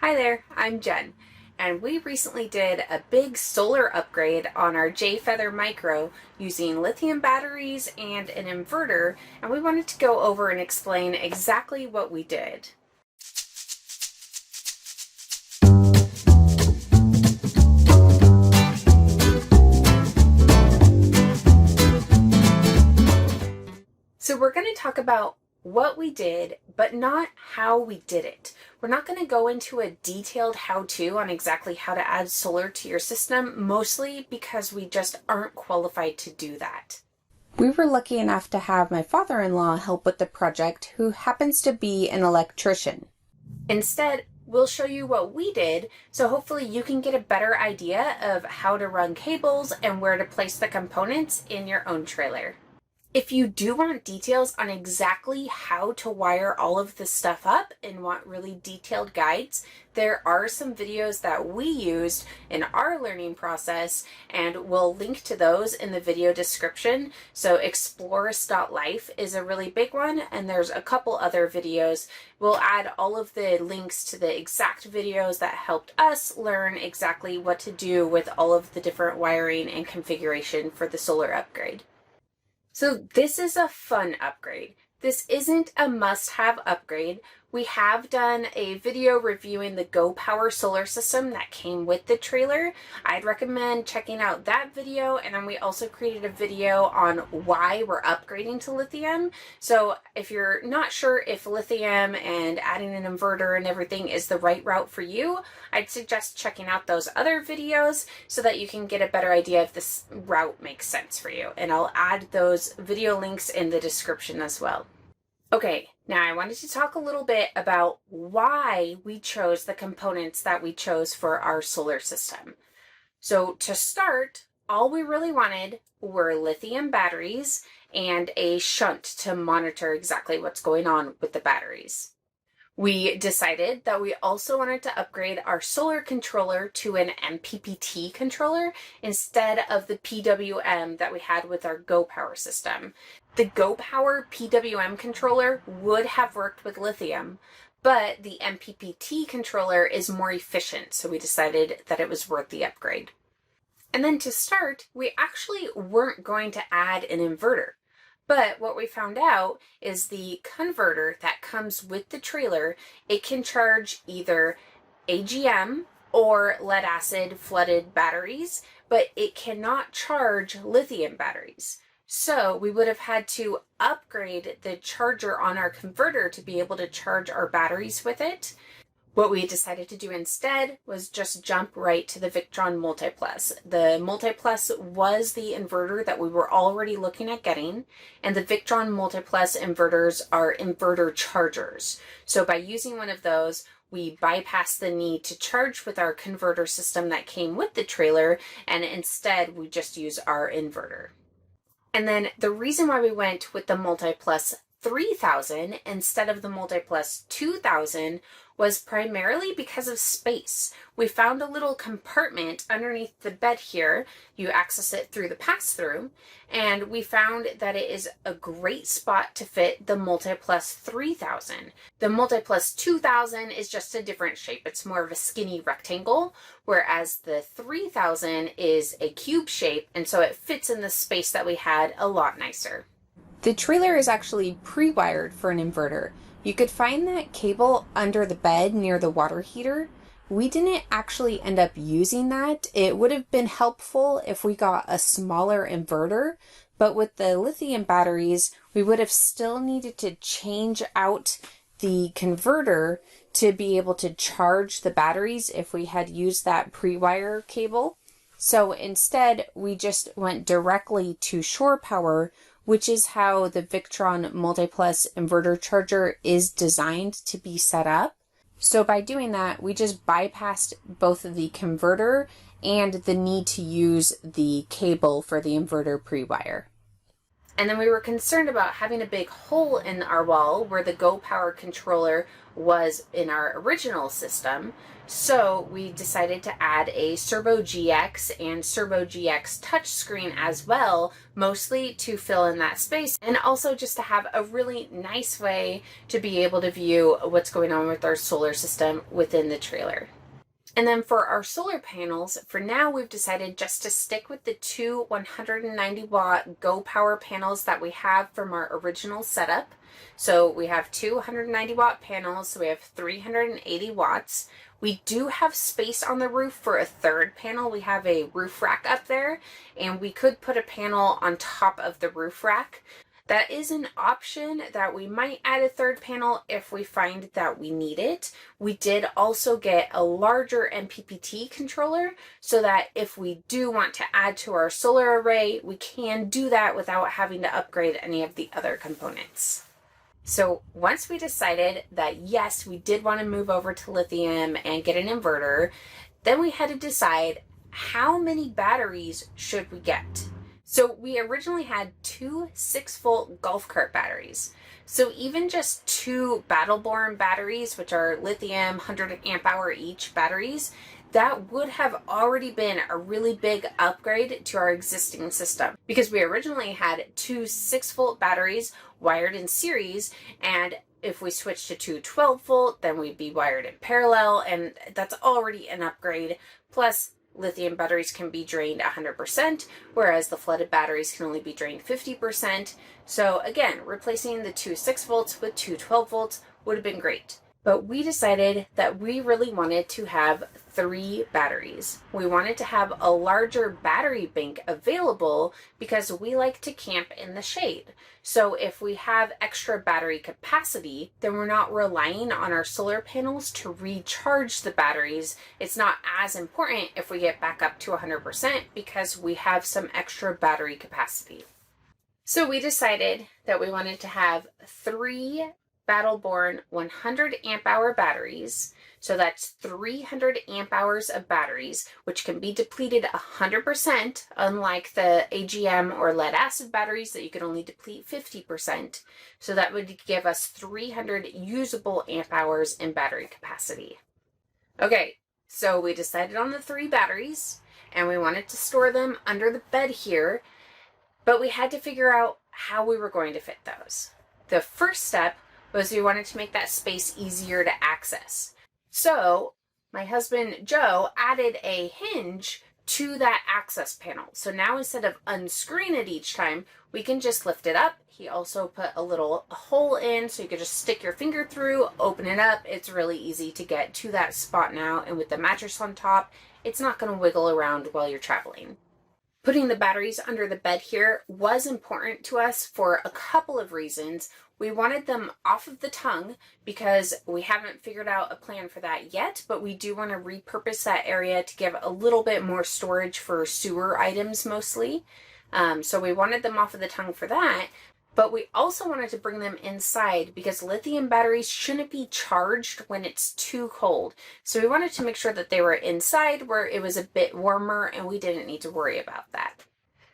Hi there, I'm Jen, and we recently did a big solar upgrade on our J-Feather Micro using lithium batteries and an inverter, and we wanted to go over and explain exactly what we did. So we're going to talk about what we did, but not how we did it. We're not going to go into a detailed how-to on exactly how to add solar to your system, mostly because we just aren't qualified to do that. We were lucky enough to have my father-in-law help with the project, who happens to be an electrician. Instead, we'll show you what we did, so hopefully you can get a better idea of how to run cables and where to place the components in your own trailer. If you do want details on exactly how to wire all of this stuff up and want really detailed guides, there are some videos that we used in our learning process, and we'll link to those in the video description. So Explorus.life is a really big one, and there's a couple other videos. We'll add all of the links to the exact videos that helped us learn exactly what to do with all of the different wiring and configuration for the solar upgrade. So this is a fun upgrade. This isn't a must-have upgrade. We have done a video reviewing the Go Power solar system that came with the trailer. I'd recommend checking out that video, and then we also created a video on why we're upgrading to lithium. So if you're not sure if lithium and adding an inverter and everything is the right route for you, I'd suggest checking out those other videos so that you can get a better idea if this route makes sense for you. And I'll add those video links in the description as well. Okay, now I wanted to talk a little bit about why we chose the components that we chose for our solar system. So to start, all we really wanted were lithium batteries and a shunt to monitor exactly what's going on with the batteries. We decided that we also wanted to upgrade our solar controller to an MPPT controller instead of the PWM that we had with our Go Power system. The Go Power PWM controller would have worked with lithium, but the MPPT controller is more efficient, so we decided that it was worth the upgrade. And then to start, we actually weren't going to add an inverter. But what we found out is the converter that comes with the trailer, it can charge either AGM or lead acid flooded batteries, but it cannot charge lithium batteries. So we would have had to upgrade the charger on our converter to be able to charge our batteries with it. What we decided to do instead was just jump right to the Victron MultiPlus. The MultiPlus was the inverter that we were already looking at getting, and the Victron MultiPlus inverters are inverter chargers. So by using one of those, we bypassed the need to charge with our converter system that came with the trailer, and instead we just use our inverter. And then the reason why we went with the MultiPlus 3000 instead of the MultiPlus 2000 was primarily because of space. We found a little compartment underneath the bed here. You access it through the pass-through, and we found that it is a great spot to fit the MultiPlus 3000. The MultiPlus 2000 is just a different shape. It's more of a skinny rectangle, whereas the 3000 is a cube shape, and so it fits in the space that we had a lot nicer. The trailer is actually pre-wired for an inverter. You could find that cable under the bed near the water heater. We didn't actually end up using that. It would have been helpful if we got a smaller inverter, but with the lithium batteries, we would have still needed to change out the converter to be able to charge the batteries if we had used that pre-wire cable. So instead, we just went directly to shore power, which is how the Victron MultiPlus inverter charger is designed to be set up. So by doing that, we just bypassed both the converter and the need to use the cable for the inverter pre-wire. And then we were concerned about having a big hole in our wall where the Go Power controller was in our original system. So we decided to add a Servo GX and Servo GX touchscreen as well, mostly to fill in that space and also just to have a really nice way to be able to view what's going on with our solar system within the trailer. And then for our solar panels, for now we've decided just to stick with the two 190 watt Go Power panels that we have from our original setup. So we have two 190 watt panels, so we have 380 watts. We do have space on the roof for a third panel. We have a roof rack up there, and we could put a panel on top of the roof rack. That is an option that we might add a third panel if we find that we need it. We did also get a larger MPPT controller so that if we do want to add to our solar array, we can do that without having to upgrade any of the other components. So once we decided that yes, we did want to move over to lithium and get an inverter, then we had to decide how many batteries should we get. So we originally had two 6-volt golf cart batteries. So even just two Battleborn batteries, which are lithium 100 amp hour each batteries, that would have already been a really big upgrade to our existing system, because we originally had two 6-volt batteries wired in series, and if we switch to two 12-volt, then we'd be wired in parallel, and that's already an upgrade. Plus, lithium batteries can be drained 100%, whereas the flooded batteries can only be drained 50%. So again, replacing the two 6 volts with two 12 volts would have been great. But we decided that we really wanted to have 3 batteries. We wanted to have a larger battery bank available because we like to camp in the shade. So if we have extra battery capacity, then we're not relying on our solar panels to recharge the batteries. It's not as important if we get back up to 100% because we have some extra battery capacity. So we decided that we wanted to have 3 Battleborn 100 amp hour batteries. So that's 300 amp hours of batteries, which can be depleted 100%, unlike the AGM or lead acid batteries that you can only deplete 50%. So that would give us 300 usable amp hours in battery capacity. Okay, so we decided on the 3 batteries, and we wanted to store them under the bed here, but we had to figure out how we were going to fit those. The first step was we wanted to make that space easier to access. So my husband Joe added a hinge to that access panel. So now instead of unscrewing it each time, we can just lift it up. He also put a little hole in so you could just stick your finger through, open it up. It's really easy to get to that spot now, and with the mattress on top, it's not going to wiggle around while you're traveling. Putting the batteries under the bed here was important to us for a couple of reasons. We wanted them off of the tongue because we haven't figured out a plan for that yet, but we do want to repurpose that area to give a little bit more storage for sewer items mostly. So we wanted them off of the tongue for that, but we also wanted to bring them inside because lithium batteries shouldn't be charged when it's too cold. So we wanted to make sure that they were inside where it was a bit warmer and we didn't need to worry about that.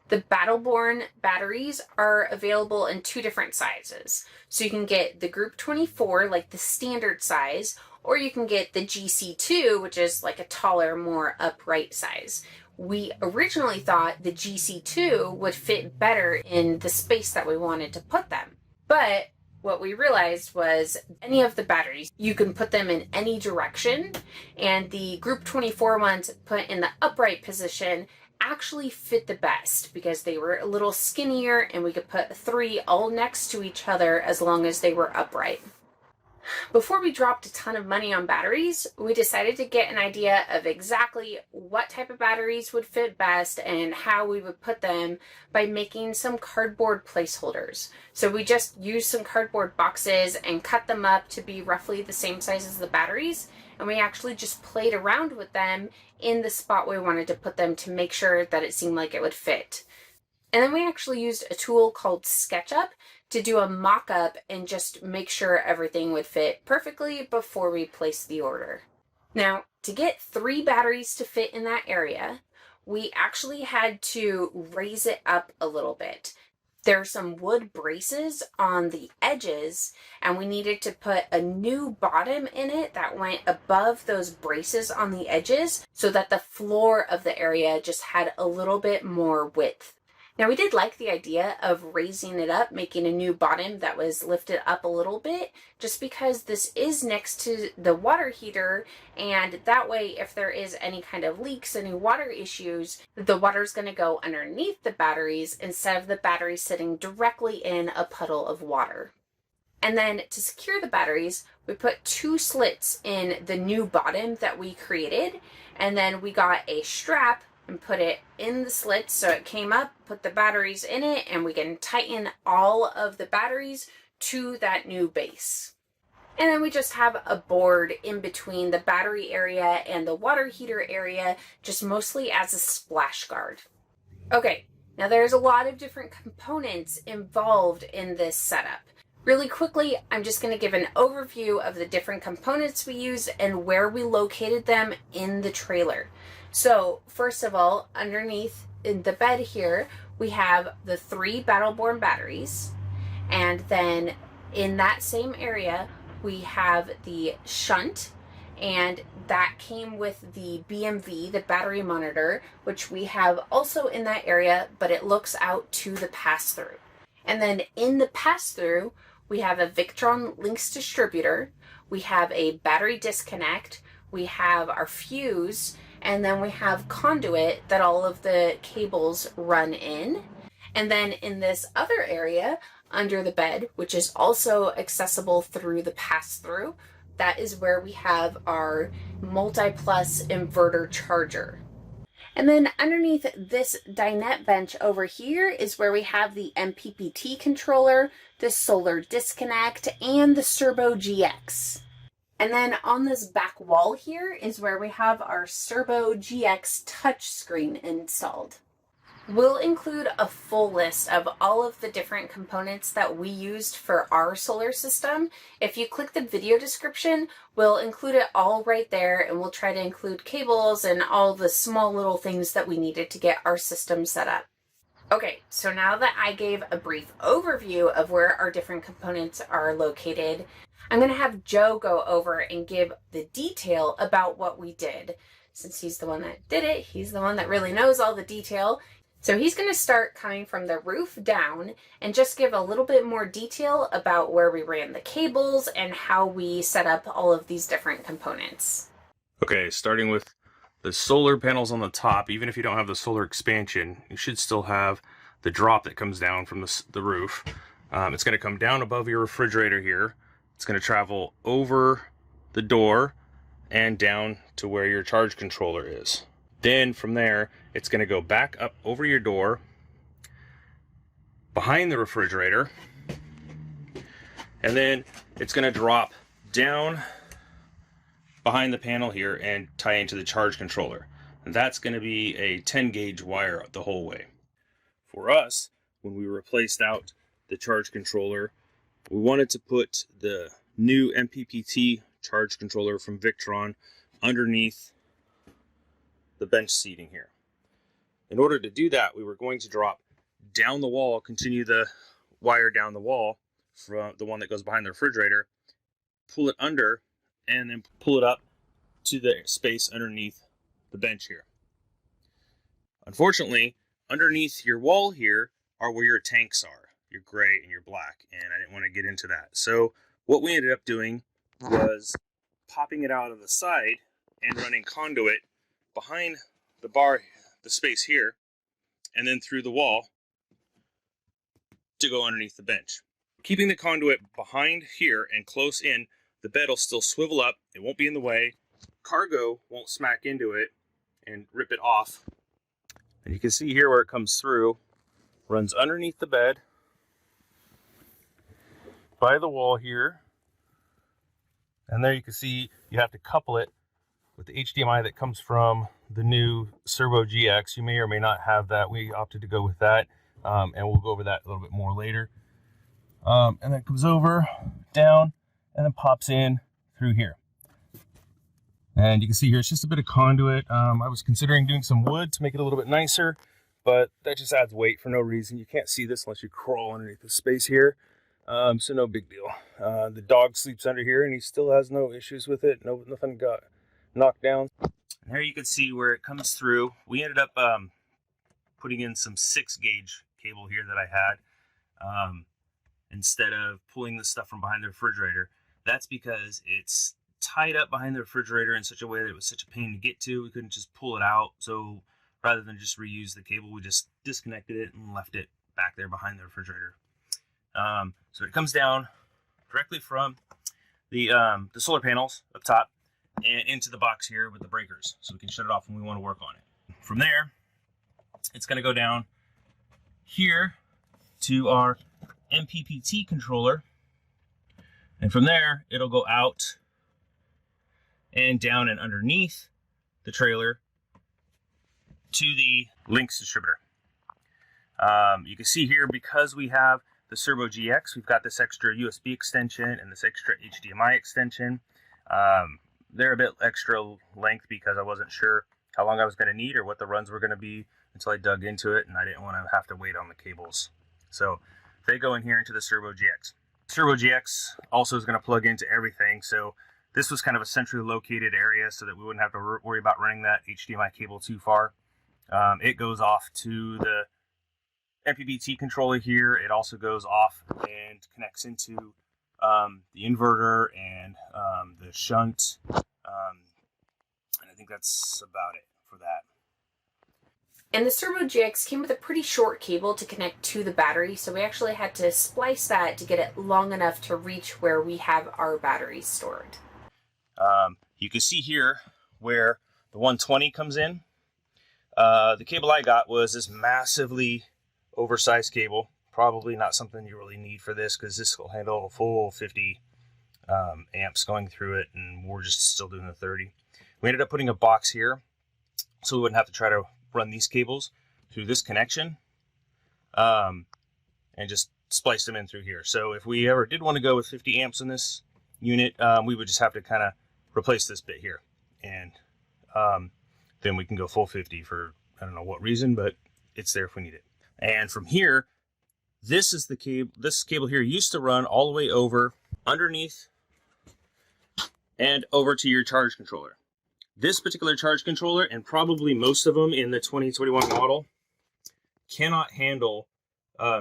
The Battleborn batteries are available in 2 different sizes. So you can get the Group 24, like the standard size, or you can get the GC2, which is like a taller, more upright size. We originally thought the GC2 would fit better in the space that we wanted to put them. But what we realized was any of the batteries, you can put them in any direction, and the Group 24 ones put in the upright position actually fit the best because they were a little skinnier and we could put 3 all next to each other as long as they were upright. Before we dropped a ton of money on batteries, we decided to get an idea of exactly what type of batteries would fit best and how we would put them by making some cardboard placeholders. So we just used some cardboard boxes and cut them up to be roughly the same size as the batteries, and we actually just played around with them in the spot we wanted to put them to make sure that it seemed like it would fit. And then we actually used a tool called SketchUp to do a mock-up and just make sure everything would fit perfectly before we placed the order. Now, to get 3 batteries to fit in that area, we actually had to raise it up a little bit. There are some wood braces on the edges, and we needed to put a new bottom in it that went above those braces on the edges so that the floor of the area just had a little bit more width. Now we did like the idea of raising it up, making a new bottom that was lifted up a little bit, just because this is next to the water heater, and that way if there is any kind of leaks, any water issues, the water is going to go underneath the batteries instead of the batteries sitting directly in a puddle of water. And then to secure the batteries, we put 2 slits in the new bottom that we created, and then we got a strap and put it in the slits so it came up, put the batteries in it, and we can tighten all of the batteries to that new base. And then we just have a board in between the battery area and the water heater area, just mostly as a splash guard. Okay, now there's a lot of different components involved in this setup. Really quickly, I'm just going to give an overview of the different components we use and where we located them in the trailer. So first of all, underneath in the bed here, we have the 3 battle-born batteries. And then in that same area, we have the shunt, and that came with the BMV, the battery monitor, which we have also in that area, but it looks out to the pass-through. And then in the pass-through, we have a Victron Links distributor, we have a battery disconnect, we have our fuse, and then we have conduit that all of the cables run in. And then in this other area under the bed, which is also accessible through the pass-through, that is where we have our MultiPlus inverter charger. And then underneath this dinette bench over here is where we have the MPPT controller, the solar disconnect, and the Serbo GX. And then on this back wall here is where we have our Serbo GX touchscreen installed. We'll include a full list of all of the different components that we used for our solar system. If you click the video description, we'll include it all right there, and we'll try to include cables and all the small little things that we needed to get our system set up. Okay, so now that I gave a brief overview of where our different components are located, I'm going to have Joe go over and give the detail about what we did. Since he's the one that did it, he's the one that really knows all the detail. So he's going to start coming from the roof down and just give a little bit more detail about where we ran the cables and how we set up all of these different components. Okay, starting with the solar panels on the top. Even if you don't have the solar expansion, you should still have the drop that comes down from the roof. It's going to come down above your refrigerator here. It's going to travel over the door and down to where your charge controller is. Then from there, it's going to go back up over your door, behind the refrigerator, and then it's going to drop down behind the panel here and tie into the charge controller. And that's going to be a 10 gauge wire the whole way. For us, when we replaced out the charge controller, we wanted to put the new MPPT charge controller from Victron underneath the bench seating here. In order to do that, we were going to drop down the wall, continue the wire down the wall from the one that goes behind the refrigerator, pull it under, and then pull it up to the space underneath the bench here. Unfortunately, underneath your wall here are where your tanks are, your gray and your black, and I didn't want to get into that. So what we ended up doing was popping it out of the side and running conduit behind the bar, the space here, and then through the wall to go underneath the bench. Keeping the conduit behind here and close in, the bed will still swivel up, it won't be in the way, cargo won't smack into it and rip it off. And you can see here where it comes through, runs underneath the bed, by the wall here, and there you can see you have to couple it with the HDMI that comes from the new Serbo GX. You may or may not have that. We opted to go with that, and we'll go over that a little bit more later. And then it comes over, down, and then pops in through here. And you can see here, it's just a bit of conduit. I was considering doing some wood to make it a little bit nicer, but that just adds weight for no reason. You can't see this unless you crawl underneath the space here. So no big deal. The dog sleeps under here and he still has no issues with it. Nothing got knocked down. And there you can see where it comes through. We ended up putting in some 6-gauge cable here that I had instead of pulling the stuff from behind the refrigerator. That's because it's tied up behind the refrigerator in such a way that it was such a pain to get to. We couldn't just pull it out. So rather than just reuse the cable, we just disconnected it and left it back there behind the refrigerator. So it comes down directly from the solar panels up top and into the box here with the breakers, so we can shut it off when we want to work on it. From there, it's going to go down here to our MPPT controller, and from there it'll go out and down and underneath the trailer to the Lynx distributor. You can see here, because we have the Servo GX, we've got this extra USB extension and this extra HDMI extension. They're a bit extra length because I wasn't sure how long I was going to need or what the runs were going to be until I dug into it, and I didn't want to have to wait on the cables. So they go in here into the Servo GX. Servo GX also is going to plug into everything, so this was kind of a centrally located area so that we wouldn't have to worry about running that HDMI cable too far. It goes off to the MPPT controller here. It also goes off and connects into the inverter and the shunt, and I think that's about it for that. And the Servo GX came with a pretty short cable to connect to the battery, so we actually had to splice that to get it long enough to reach where we have our batteries stored. You can see here where the 120 comes in. The cable I got was this massively oversized cable. Probably not something you really need for this, because this will handle a full 50 amps going through it, and we're just still doing the 30. We ended up putting a box here so we wouldn't have to try to run these cables through this connection, and just splice them in through here. So if we ever did want to go with 50 amps in this unit, we would just have to kind of replace this bit here, and then we can go full 50 for I don't know what reason, but it's there if we need it. And from here, this is the cable. This cable here used to run all the way over underneath and over to your charge controller. This particular charge controller, and probably most of them in the 2021 model, cannot handle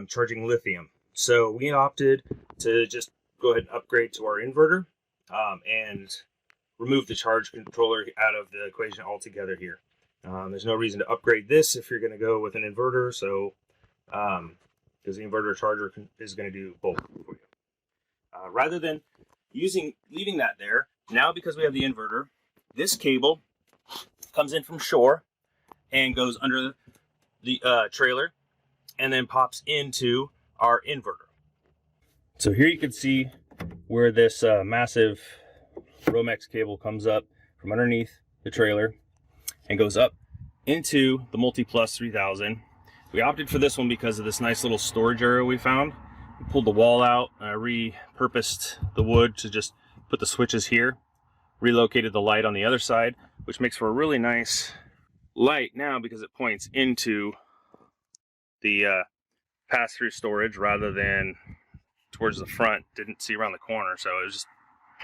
charging lithium. So we opted to just go ahead and upgrade to our inverter and remove the charge controller out of the equation altogether here. There's no reason to upgrade this if you're going to go with an inverter, so because the inverter charger is going to do both for you. Rather than leaving that there, now because we have the inverter, this cable comes in from shore and goes under the trailer and then pops into our inverter. So here you can see where this massive Romex cable comes up from underneath the trailer and goes up into the MultiPlus 3000. We opted for this one because of this nice little storage area we found. We pulled the wall out, repurposed the wood to just put the switches here, relocated the light on the other side, which makes for a really nice light now because it points into the pass-through storage rather than towards the front. Didn't see around the corner, so it was just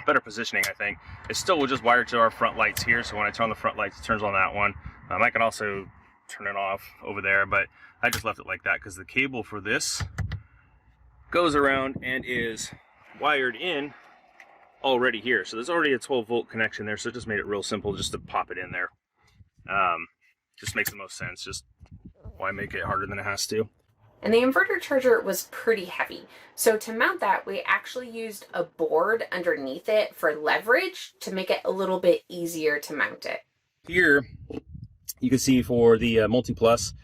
better positioning, I think. It still will just wire to our front lights here, so when I turn on the front lights, it turns on that one. I can also turn it off over there, but I just left it like that because the cable for this goes around and is wired in already here. So there's already a 12-volt connection there, so it just made it real simple just to pop it in there. Just makes the most sense. Just why make it harder than it has to? And the inverter charger was pretty heavy. So to mount that, we actually used a board underneath it for leverage to make it a little bit easier to mount it. Here, you can see for the MultiPlus,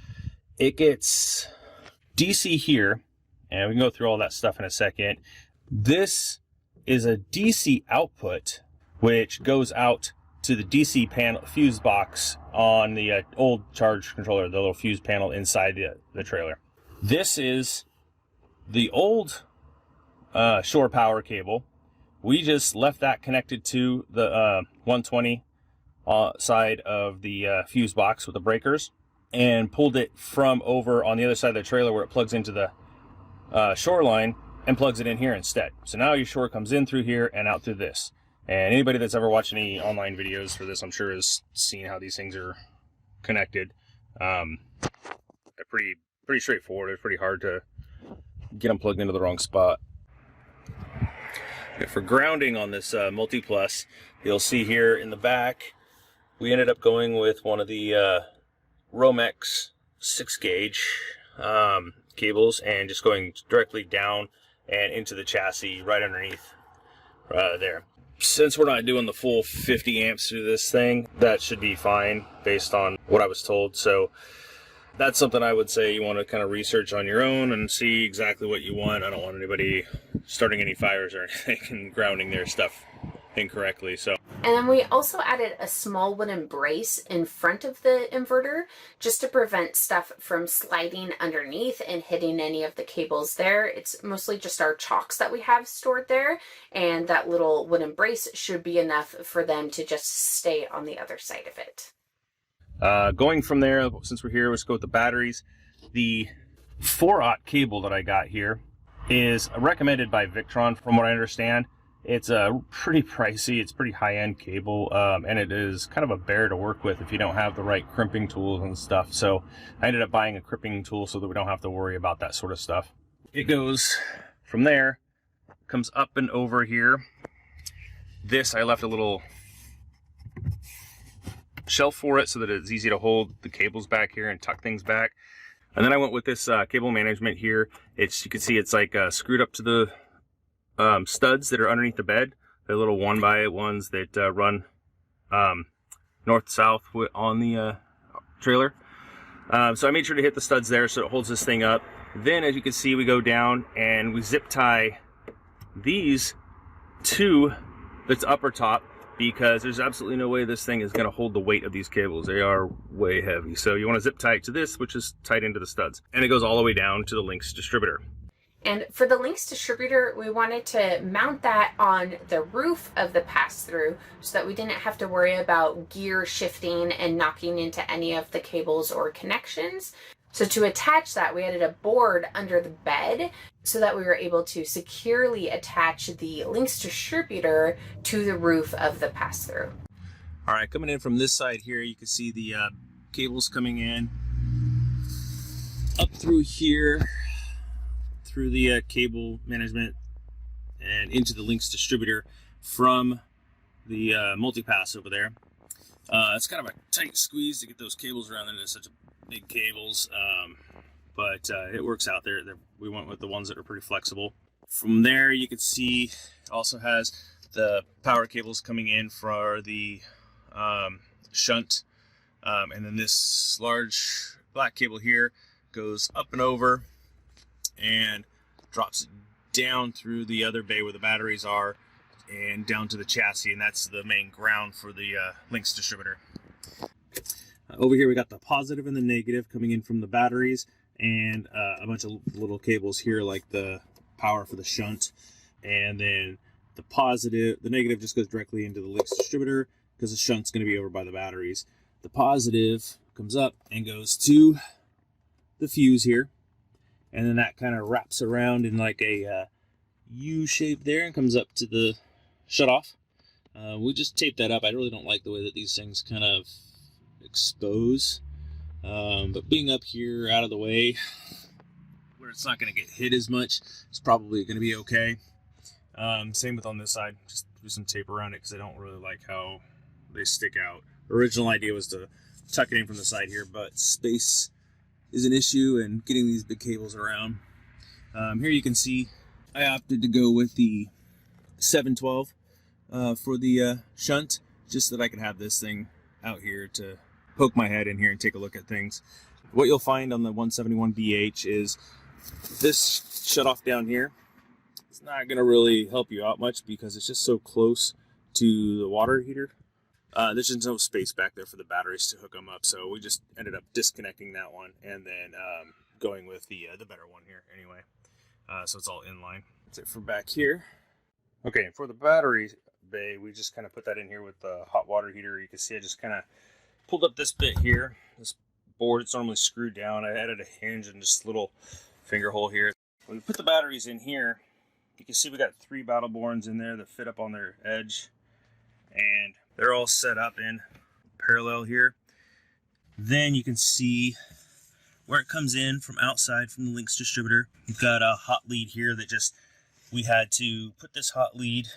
it gets DC here, and we can go through all that stuff in a second. This is a DC output, which goes out to the DC panel fuse box on the old charge controller, the little fuse panel inside the trailer. This is the old shore power cable. We just left that connected to the 120 side of the fuse box with the breakers. and pulled it from over on the other side of the trailer where it plugs into the shoreline and plugs it in here instead. So now your shore comes in through here and out through this. And anybody that's ever watched any online videos for this, I'm sure has seen how these things are connected. They're pretty straightforward. It's pretty hard to get them plugged into the wrong spot. For grounding on this MultiPlus, you'll see here in the back, we ended up going with one of the Romex 6-gauge cables and just going directly down and into the chassis right underneath there. Since we're not doing the full 50 amps through this thing, that should be fine based on what I was told. So that's something I would say you want to kind of research on your own and see exactly what you want. I don't want anybody starting any fires or anything and grounding their stuff incorrectly. So, and then we also added a small wooden brace in front of the inverter just to prevent stuff from sliding underneath and hitting any of the cables there. It's mostly just our chocks that we have stored there, and that little wooden brace should be enough for them to just stay on the other side of it. Going from there, since we're here, let's go with the batteries. The 4/0 cable that I got here is recommended by Victron, from what I understand. It's pretty pricey. It's pretty high-end cable, and it is kind of a bear to work with if you don't have the right crimping tools and stuff. So I ended up buying a crimping tool so that we don't have to worry about that sort of stuff. It goes from there, comes up and over here. This, I left a little shelf for it so that it's easy to hold the cables back here and tuck things back. And then I went with this cable management here. It's, you can see it's like screwed up to the studs that are underneath the bed. They're little 1x8 ones that run north-south on the trailer. So I made sure to hit the studs there so it holds this thing up. Then, as you can see, we go down and we zip tie these to this upper top, because there's absolutely no way this thing is going to hold the weight of these cables. They are way heavy. So you want to zip tie it to this, which is tied into the studs. And it goes all the way down to the Lynx distributor. And for the Lynx distributor, we wanted to mount that on the roof of the pass-through so that we didn't have to worry about gear shifting and knocking into any of the cables or connections. So to attach that, we added a board under the bed so that we were able to securely attach the Lynx distributor to the roof of the pass-through. All right, coming in from this side here, you can see the cables coming in up through here, through the cable management and into the Lynx distributor from the multipass over there. It's kind of a tight squeeze to get those cables around into such big cables, but it works out there. We went with the ones that are pretty flexible. From there, you can see it also has the power cables coming in for the shunt, and then this large black cable here goes up and over and drops down through the other bay where the batteries are and down to the chassis, and that's the main ground for the Lynx distributor. Over here we got the positive and the negative coming in from the batteries, and a bunch of little cables here like the power for the shunt, and then the negative just goes directly into the Lynx distributor because the shunt's going to be over by the batteries. The positive comes up and goes to the fuse here, and then that kind of wraps around in like a U shape there and comes up to the shutoff. We just taped that up. I really don't like the way that these things kind of expose, but being up here out of the way where it's not going to get hit as much, it's probably going to be okay. Same with on this side, just do some tape around it because I don't really like how they stick out. Original idea was to tuck it in from the side here, but space is an issue and getting these big cables around. Here you can see I opted to go with the 712 for the shunt, just so that I could have this thing out here to poke my head in here and take a look at things. What you'll find on the 171BH is this shutoff down here. It's not going to really help you out much because it's just so close to the water heater. There's just no space back there for the batteries to hook them up, so we just ended up disconnecting that one and then going with the better one here anyway. So it's all in line. That's it for back here. Okay, for the battery bay, we just kind of put that in here with the hot water heater. You can see I just kind of pulled up this bit here, this board, it's normally screwed down. I added a hinge and just a little finger hole here. When we put the batteries in here, you can see we got 3 battle boards in there that fit up on their edge, and they're all set up in parallel here. Then you can see where it comes in from outside from the links distributor. We've got a hot lead here that we had to put this hot lead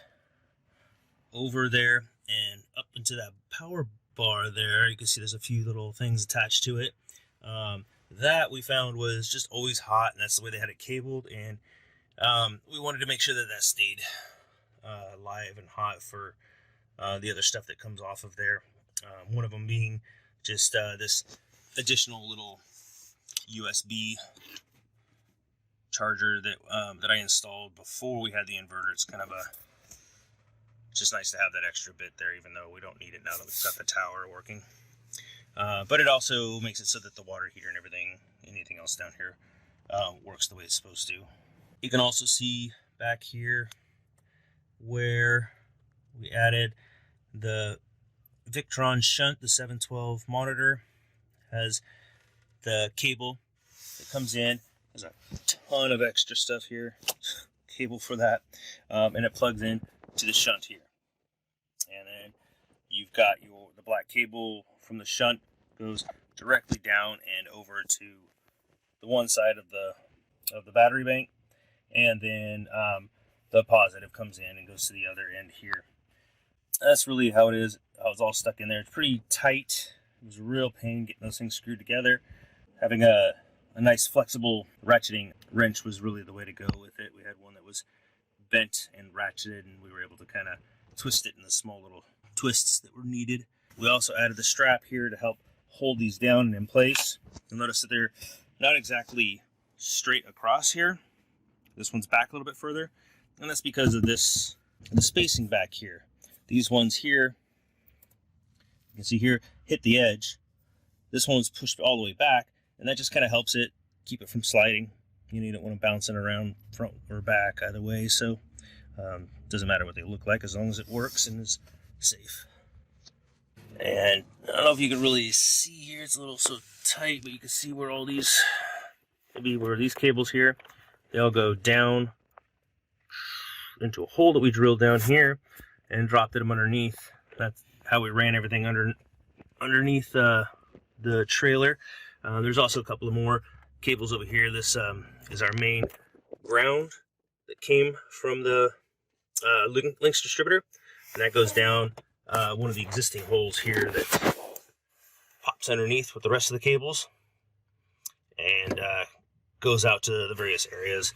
over there and up into that power bar there. You can see there's a few little things attached to it. That we found was just always hot, and that's the way they had it cabled, and we wanted to make sure that that stayed live and hot for the other stuff that comes off of there. One of them being just this additional little USB charger that I installed before we had the inverter. It's kind of just nice to have that extra bit there, even though we don't need it now that we've got the tower working. But it also makes it so that the water heater and anything else down here works the way it's supposed to. You can also see back here where we added the Victron shunt, the 712 monitor, has the cable that comes in. There's a ton of extra stuff here, cable for that, and it plugs in to the shunt here. And then you've got the black cable from the shunt goes directly down and over to the one side of the battery bank, and then the positive comes in and goes to the other end here. That's really how it is. I was all stuck in there. It's pretty tight. It was a real pain getting those things screwed together. Having a nice flexible ratcheting wrench was really the way to go with it. We had one that was bent and ratcheted, and we were able to kind of twist it in the small little twists that were needed. We also added the strap here to help hold these down and in place. You'll notice that they're not exactly straight across here. This one's back a little bit further, and that's because of the spacing back here. These ones here, you can see here, hit the edge. This one's pushed all the way back, and that just kind of helps it keep it from sliding. You don't want to bounce it around front or back either way, so doesn't matter what they look like as long as it works and is safe. And I don't know if you can really see here, it's a little so tight, but you can see where all these, maybe where these cables here, they all go down into a hole that we drilled down here and dropped them underneath. That's how we ran everything underneath the trailer. There's also a couple of more cables over here. This is our main ground that came from the links distributor, and that goes down one of the existing holes here that pops underneath with the rest of the cables and goes out to the various areas.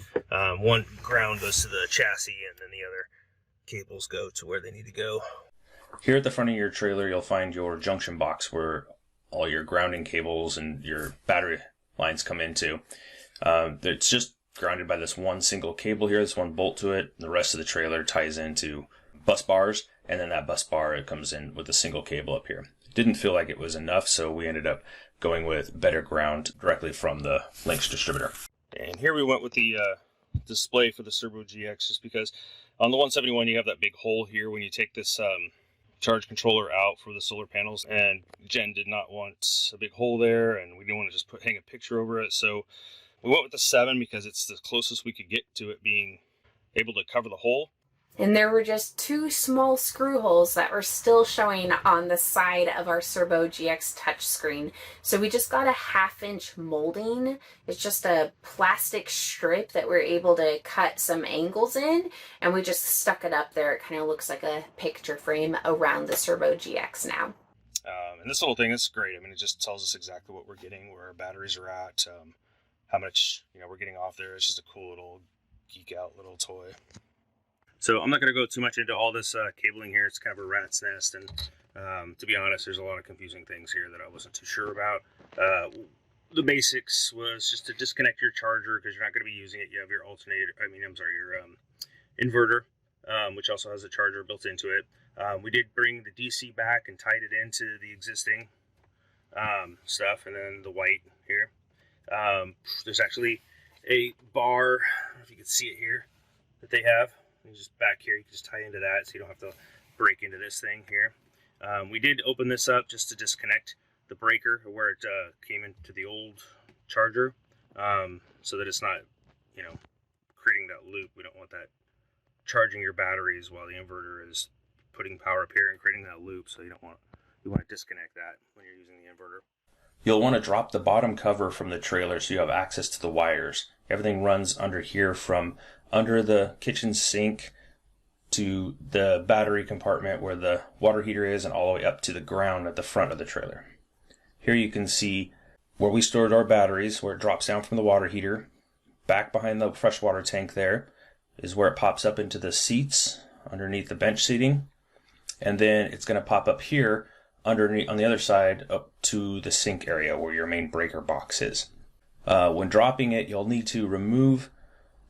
One ground goes to the chassis, and then the other cables go to where they need to go. Here at the front of your trailer, you'll find your junction box where all your grounding cables and your battery lines come into. It's just grounded by this one single cable here, this one bolt to it. The rest of the trailer ties into bus bars, and then that bus bar, it comes in with a single cable up here. Didn't feel like it was enough, so we ended up going with better ground directly from the links distributor. And here we went with the display for the Servo GX, just because on the 171 you have that big hole here when you take this charge controller out for the solar panels, and Jen did not want a big hole there, and we didn't want to just hang a picture over it, so we went with the 7 because it's the closest we could get to it being able to cover the hole. And there were just 2 small screw holes that were still showing on the side of our Servo GX touchscreen. So we just got a 1/2-inch molding. It's just a plastic strip that we're able to cut some angles in, and we just stuck it up there. It kind of looks like a picture frame around the Servo GX now. And this little thing is great. I mean, it just tells us exactly what we're getting, where our batteries are at, how much we're getting off there. It's just a cool little geek out little toy. So I'm not going to go too much into all this cabling here. It's kind of a rat's nest, and to be honest, there's a lot of confusing things here that I wasn't too sure about. The basics was just to disconnect your charger because you're not going to be using it. You have your your inverter, which also has a charger built into it. We did bring the DC back and tied it into the existing stuff, and then the white here. There's actually a bar, I don't know if you can see it here, that they have. Just back here, you can just tie into that so you don't have to break into this thing here. We did open this up just to disconnect the breaker where it came into the old charger, so that it's not, you know, creating that loop. We don't want that charging your batteries while the inverter is putting power up here and creating that loop. So you want to disconnect that when you're using the inverter. You'll want to drop the bottom cover from the trailer so you have access to the wires. Everything runs under here, from under the kitchen sink to the battery compartment where the water heater is, and all the way up to the ground at the front of the trailer. Here you can see where we stored our batteries, where it drops down from the water heater. Back behind the freshwater tank there is where it pops up into the seats underneath the bench seating. And then it's going to pop up here underneath on the other side up to the sink area where your main breaker box is. When dropping it, you'll need to remove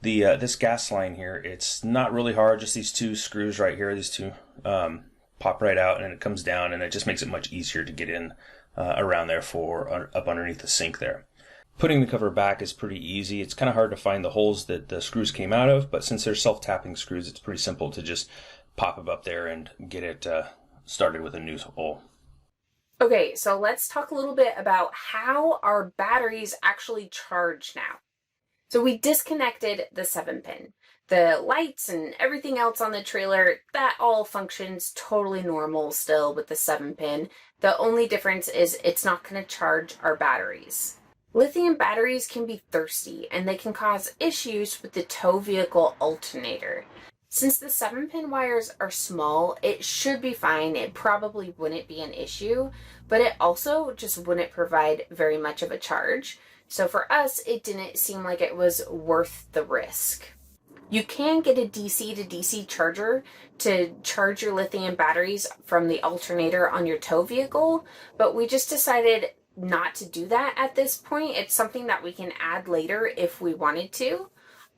the this gas line here. It's not really hard, just these two screws right here. These two pop right out, and it comes down, and it just makes it much easier to get in around there for up underneath the sink there. Putting the cover back is pretty easy. It's kind of hard to find the holes that the screws came out of, but since they're self-tapping screws, it's pretty simple to just pop them up there and get it started with a new hole. Okay, so let's talk a little bit about how our batteries actually charge now. So we disconnected the 7-pin. The lights and everything else on the trailer, that all functions totally normal still with the 7-pin. The only difference is it's not going to charge our batteries. Lithium batteries can be thirsty, and they can cause issues with the tow vehicle alternator. Since the 7-pin wires are small, it should be fine. It probably wouldn't be an issue, but it also just wouldn't provide very much of a charge. So for us, it didn't seem like it was worth the risk. You can get a DC to DC charger to charge your lithium batteries from the alternator on your tow vehicle, but we just decided not to do that at this point. It's something that we can add later if we wanted to.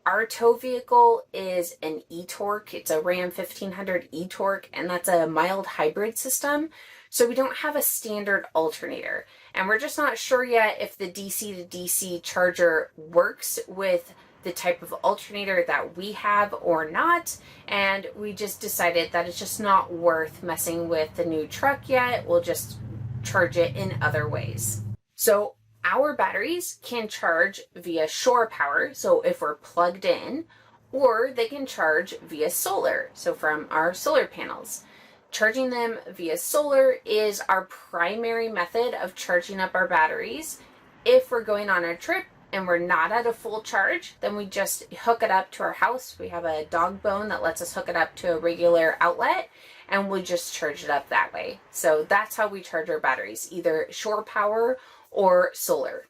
Our tow vehicle is an e-torque. It's a Ram 1500 e-torque, and that's a mild hybrid system. So we don't have a standard alternator. And we're just not sure yet if the DC to DC charger works with the type of alternator that we have or not. And we just decided that it's just not worth messing with the new truck yet. We'll just charge it in other ways. So our batteries can charge via shore power, so if we're plugged in, or they can charge via solar, so from our solar panels. Charging them via solar is our primary method of charging up our batteries. If we're going on a trip and we're not at a full charge, then we just hook it up to our house. We have a dog bone that lets us hook it up to a regular outlet, and we just charge it up that way. So that's how we charge our batteries, either shore power or solar.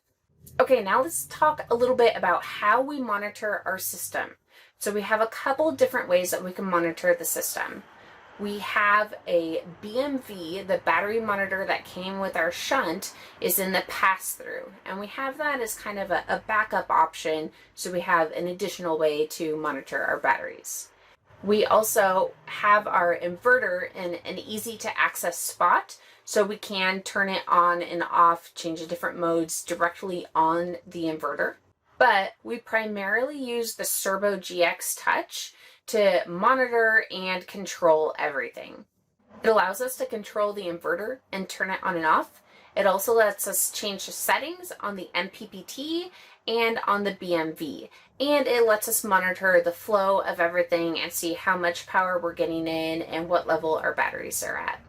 Okay, now let's talk a little bit about how we monitor our system. So we have a couple different ways that we can monitor the system. We have a BMV, the battery monitor that came with our shunt is in the pass-through, and we have that as kind of a backup option, so we have an additional way to monitor our batteries. We also have our inverter in an easy to access spot, so we can turn it on and off, change the different modes directly on the inverter. But we primarily use the Servo GX Touch to monitor and control everything. It allows us to control the inverter and turn it on and off. It also lets us change the settings on the MPPT and on the BMV. And it lets us monitor the flow of everything and see how much power we're getting in and what level our batteries are at.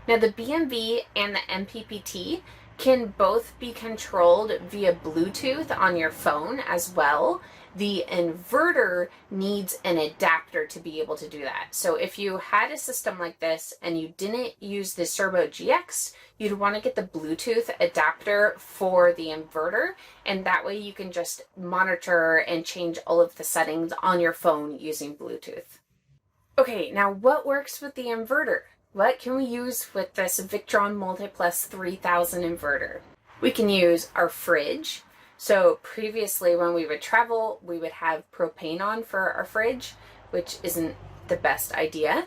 Now the BMV and the MPPT can both be controlled via Bluetooth on your phone as well. The inverter needs an adapter to be able to do that. So if you had a system like this and you didn't use the Servo GX, you'd want to get the Bluetooth adapter for the inverter, and that way you can just monitor and change all of the settings on your phone using Bluetooth. Okay, now what works with the inverter? What can we use with this Victron MultiPlus 3000 inverter? We can use our fridge. So previously when we would travel, we would have propane on for our fridge, which isn't the best idea.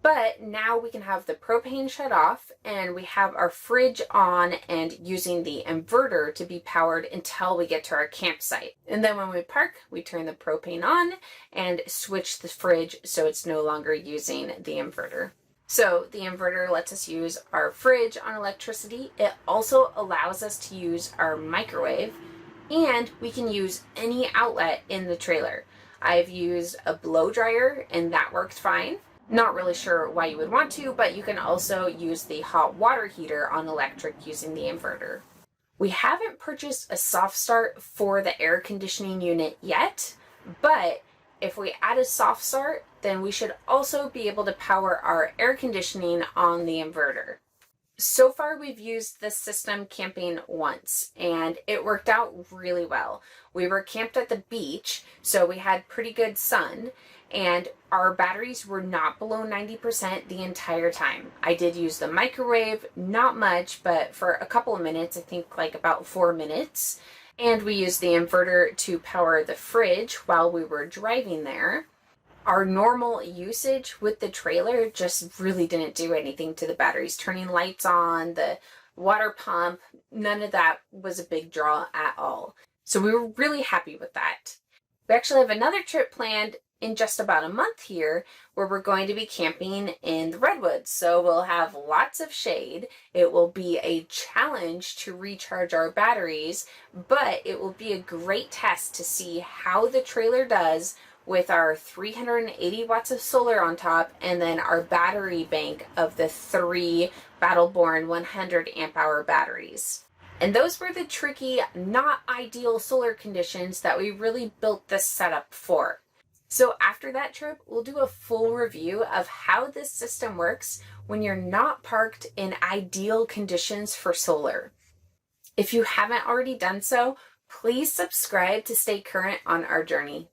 But now we can have the propane shut off and we have our fridge on and using the inverter to be powered until we get to our campsite. And then when we park, we turn the propane on and switch the fridge so it's no longer using the inverter. So the inverter lets us use our fridge on electricity. It also allows us to use our microwave, and we can use any outlet in the trailer. I've used a blow dryer and that worked fine. Not really sure why you would want to, but you can also use the hot water heater on electric using the inverter. We haven't purchased a soft start for the air conditioning unit yet, but if we add a soft start, then we should also be able to power our air conditioning on the inverter. So far, we've used this system camping once, and it worked out really well. We were camped at the beach, so we had pretty good sun, and our batteries were not below 90% the entire time. I did use the microwave, not much, but for a couple of minutes, I think like about 4 minutes. And we used the inverter to power the fridge while we were driving there. Our normal usage with the trailer just really didn't do anything to the batteries. Turning lights on, the water pump, none of that was a big draw at all. So we were really happy with that. We actually have another trip planned in just about a month here where we're going to be camping in the redwoods. So we'll have lots of shade. It will be a challenge to recharge our batteries, but it will be a great test to see how the trailer does with our 380 watts of solar on top and then our battery bank of the 3 Battleborn 100 amp hour batteries. And those were the tricky, not ideal solar conditions that we really built this setup for. So after that trip, we'll do a full review of how this system works when you're not parked in ideal conditions for solar. If you haven't already done so, please subscribe to stay current on our journey.